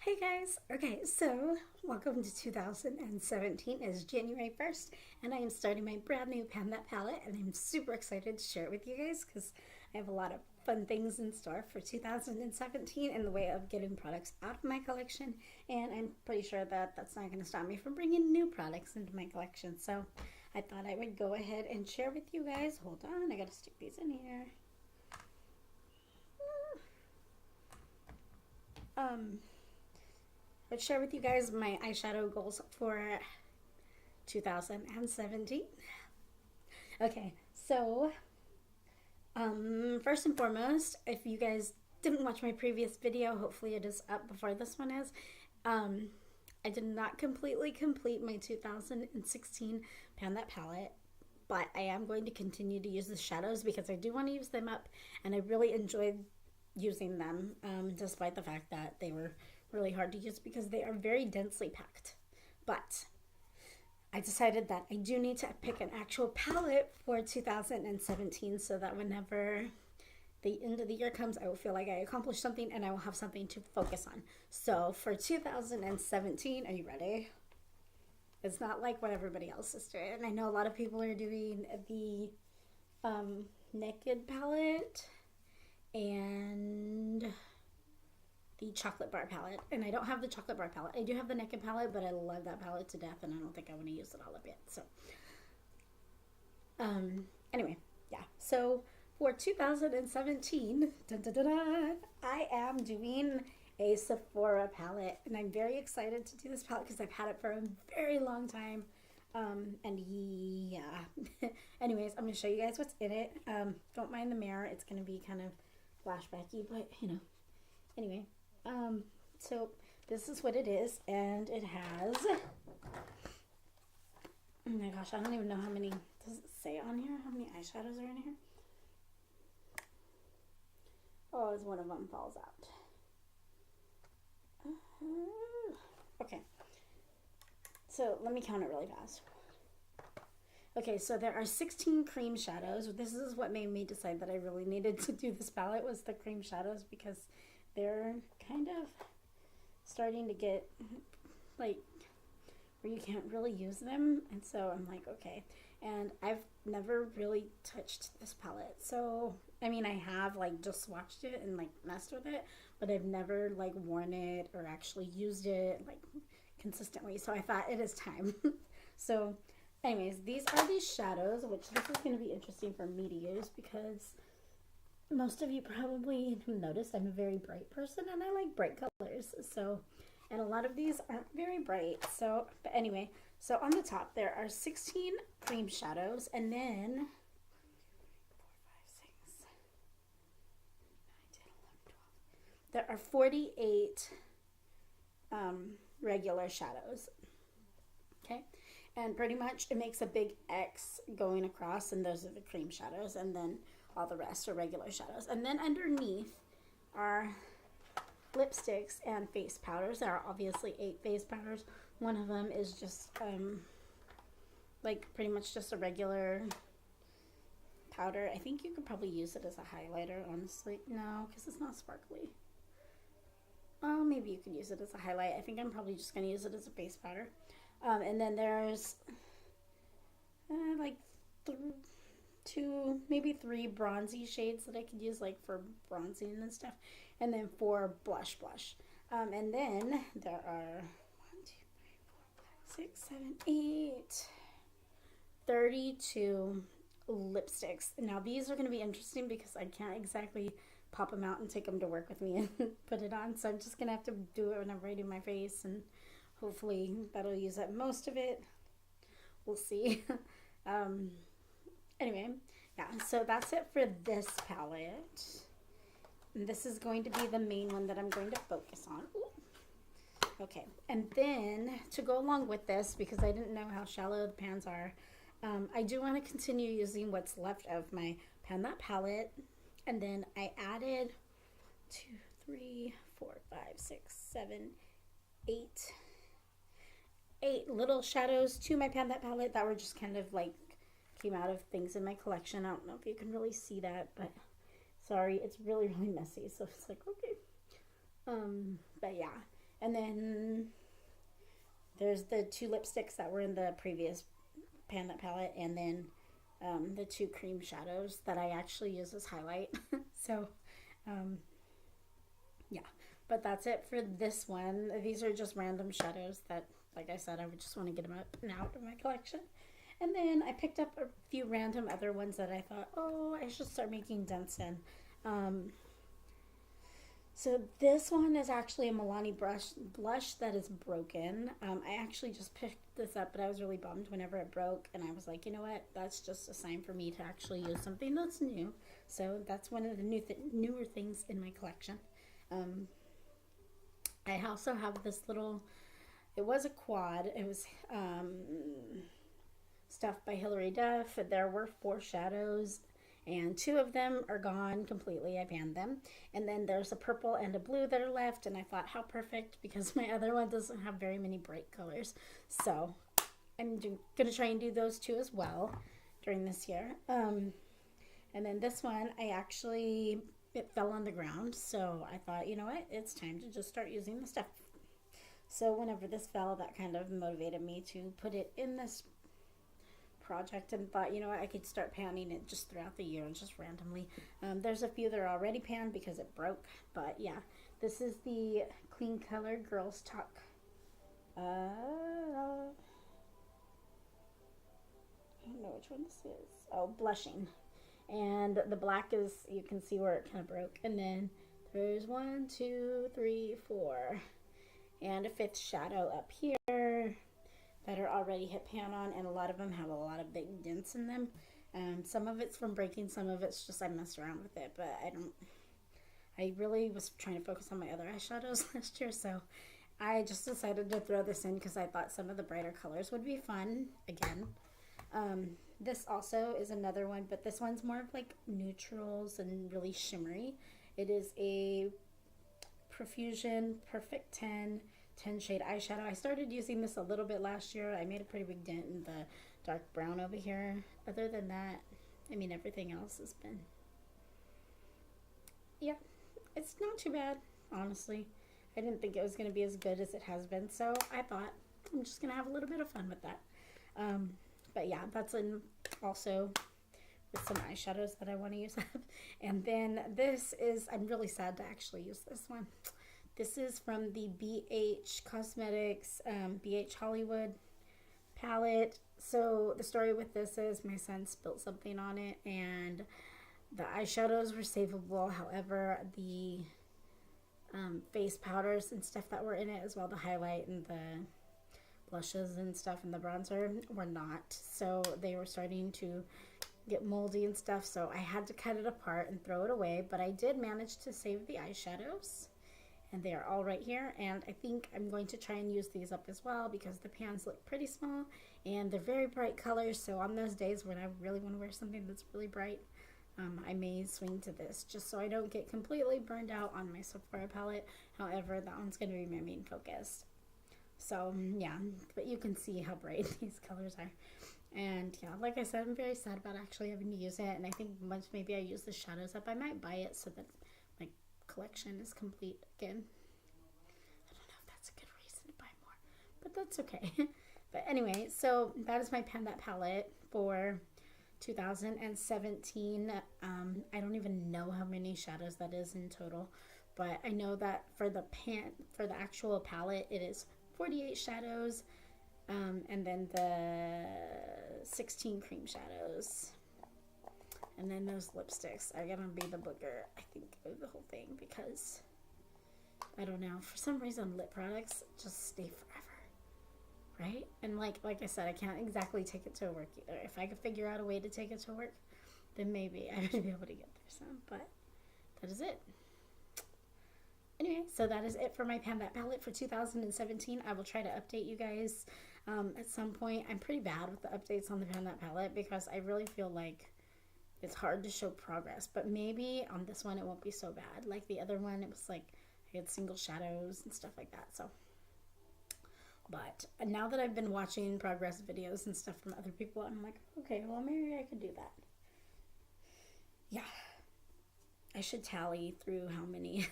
Hey guys! Okay, so welcome to 2017. It's January 1st, and I am starting my brand new Pan That palette, and I'm super excited to share it with you guys because I have a lot of fun things in store for 2017 in the way of getting products out of my collection, and I'm pretty sure that that's not going to stop me from bringing new products into my collection. So I thought I would go ahead and share with you guys. Hold on, I gotta stick these in here. Um, let's share with you guys my eyeshadow goals for 2017. Okay, so first and foremost, if you guys didn't watch my previous video, hopefully it is up before this one is. Um, I did not completely complete my 2016 Pan That palette, but I am going to continue to use the shadows because I do want to use them up, and I really enjoyed using them, despite the fact that they were really hard to use because they are very densely packed. But I decided that I do need to pick an actual palette for 2017 so that whenever the end of the year comes, I will feel like I accomplished something and I will have something to focus on. So for 2017, are you ready? It's not like what everybody else is doing. I know a lot of people are doing the Naked palette and the chocolate bar palette, and I don't have the chocolate bar palette. I do have the Naked palette, but I love that palette to death, and I don't think I want to use it all up yet. So, anyway, yeah. So for 2017, dun, dun, dun, dun, I am doing a Sephora palette, and I'm very excited to do this palette because I've had it for a very long time. And yeah. Anyways, I'm gonna show you guys what's in it. Don't mind the mirror; it's gonna be kind of flashbacky, but you know. Anyway, so this is what it is, and it has, oh my gosh, I don't even know how many, does it say on here how many eyeshadows are in here? Oh, as one of them falls out. Okay, so let me count it really fast. Okay, so there are 16 cream shadows. This is what made me decide that I really needed to do this palette, was the cream shadows, because they're kind of starting to get like where you can't really use them, and so I'm like, okay. And I've never really touched this palette, so I mean, I have like just swatched it and like messed with it, but I've never like worn it or actually used it like consistently, so I thought it is time. So anyways, these are these shadows, which this is going to be interesting for me to use because most of you probably noticed I'm a very bright person and I like bright colors. So, and a lot of these aren't very bright. So, but anyway, so on the top there are 16 cream shadows, and then 4, 5, 6, 9, 10, 11, 12. There are 48 regular shadows. Okay, and pretty much it makes a big X going across, and those are the cream shadows, and then all the rest are regular shadows. And then underneath are lipsticks and face powders. There are obviously 8 face powders. One of them is just like pretty much just a regular powder. I think you could probably use it as a highlighter, honestly. No, because it's not sparkly. Oh, maybe you could use it as a highlight. I think I'm probably just going to use it as a face powder. And then there's like 2, maybe 3 bronzy shades that I could use like for bronzing and stuff, and then 4 blush. And then there are 1, 2, 3, 4, 5, 6, 7, 8, 32 lipsticks. Now these are going to be interesting because I can't exactly pop them out and take them to work with me and put it on, so I'm just going to have to do it whenever I do my face, and hopefully that'll use up most of it. We'll see. Anyway, yeah, so that's it for this palette. And this is going to be the main one that I'm going to focus on. Ooh. Okay, and then to go along with this, because I didn't know how shallow the pans are, I do want to continue using what's left of my Pan That palette. And then I added 2, 3, 4, 5, 6, 7, 8 little shadows to my Pan That palette that were just kind of like came out of things in my collection. I don't know if you can really see that, but sorry, it's really messy, so it's like, okay. But yeah, And then there's the 2 lipsticks that were in the previous Pan That palette, and then the 2 cream shadows that I actually use as highlight. So, yeah. But that's it for this one. These are just random shadows that, like I said, I would just want to get them up and out of my collection. And then I picked up a few random other ones that I thought, oh, I should start making dents in. So this one is actually a Milani blush that is broken. I actually just picked this up, but I was really bummed whenever it broke. And I was like, you know what? That's just a sign for me to actually use something that's new. So that's one of the newer things in my collection. I also have this little, it was a quad. It was stuff by Hilary Duff. There were 4 shadows, and 2 of them are gone completely. I banned them. And then there's a purple and a blue that are left, and I thought, how perfect, because my other one doesn't have very many bright colors. So I'm going to try and do those 2 as well during this year. And then this one, it fell on the ground, so I thought, you know what, it's time to just start using the stuff. So whenever this fell, that kind of motivated me to put it in this project, and thought, you know what, I could start panning it just throughout the year and just randomly. There's a few that are already panned because it broke, but yeah, this is the Clean Color Girls Talk. I don't know which one this is. Oh, Blushing. And the black is, you can see where it kind of broke. And then there's 1, 2, 3, 4. And a 5th shadow up here that are already hit pan on, and a lot of them have a lot of big dents in them. Some of it's from breaking, some of it's just I messed around with it, but I really was trying to focus on my other eyeshadows last year, so I just decided to throw this in because I thought some of the brighter colors would be fun again. This also is another one, but this one's more of like neutrals and really shimmery. It is a Profusion Perfect 10 shade eyeshadow. I started using this a little bit last year. I made a pretty big dent in the dark brown over here. Other than that, I mean, everything else has been, yeah, it's not too bad, honestly. I didn't think it was going to be as good as it has been, so I thought I'm just going to have a little bit of fun with that. But yeah, that's in also with some eyeshadows that I want to use up. And then this is, I'm really sad to actually use this one. This is from the BH Cosmetics BH Hollywood palette. So the story with this is my son spilled something on it, and the eyeshadows were savable. However, the face powders and stuff that were in it, as well the highlight and the blushes and stuff and the bronzer, were not. So they were starting to get moldy and stuff, so I had to cut it apart and throw it away. But I did manage to save the eyeshadows, and they are all right here. And I think I'm going to try and use these up as well because the pans look pretty small and they're very bright colors. So on those days when I really want to wear something that's really bright, I may swing to this just so I don't get completely burned out on my Sephora palette. However, that one's going to be my main focus. So yeah, but you can see how bright these colors are. And yeah, like I said, I'm very sad about actually having to use it. And I think once maybe I use the shadows up, I might buy it so that my collection is complete again. I don't know if that's a good reason to buy more, but that's okay. But anyway, so that is my Pan That palette for 2017. I don't even know how many shadows that is in total, but I know that for the actual palette, it is 48 shadows, and then the 16 cream shadows, and then those lipsticks are gonna be the booger, I think, of the whole thing, because I don't know, for some reason lip products just stay forever, right? And like I said, I can't exactly take it to work either. If I could figure out a way to take it to work, then maybe I would be able to get there some, but that is it. Anyway, so that is it for my Pan That palette for 2017. I will try to update you guys at some point. I'm pretty bad with the updates on the Pan That palette because I really feel like it's hard to show progress. But maybe on this one it won't be so bad. Like the other one, it was like I had single shadows and stuff like that. So, but now that I've been watching progress videos and stuff from other people, I'm like, okay, well maybe I could do that. Yeah, I should tally through how many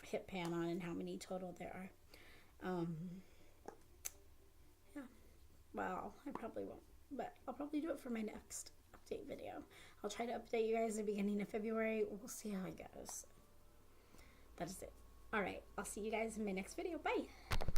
hit pan on and how many total there are. Yeah. Well, I probably won't, but I'll probably do it for my next update video. I'll try to update you guys at the beginning of February. We'll see how it goes. That is it. All right. I'll see you guys in my next video. Bye.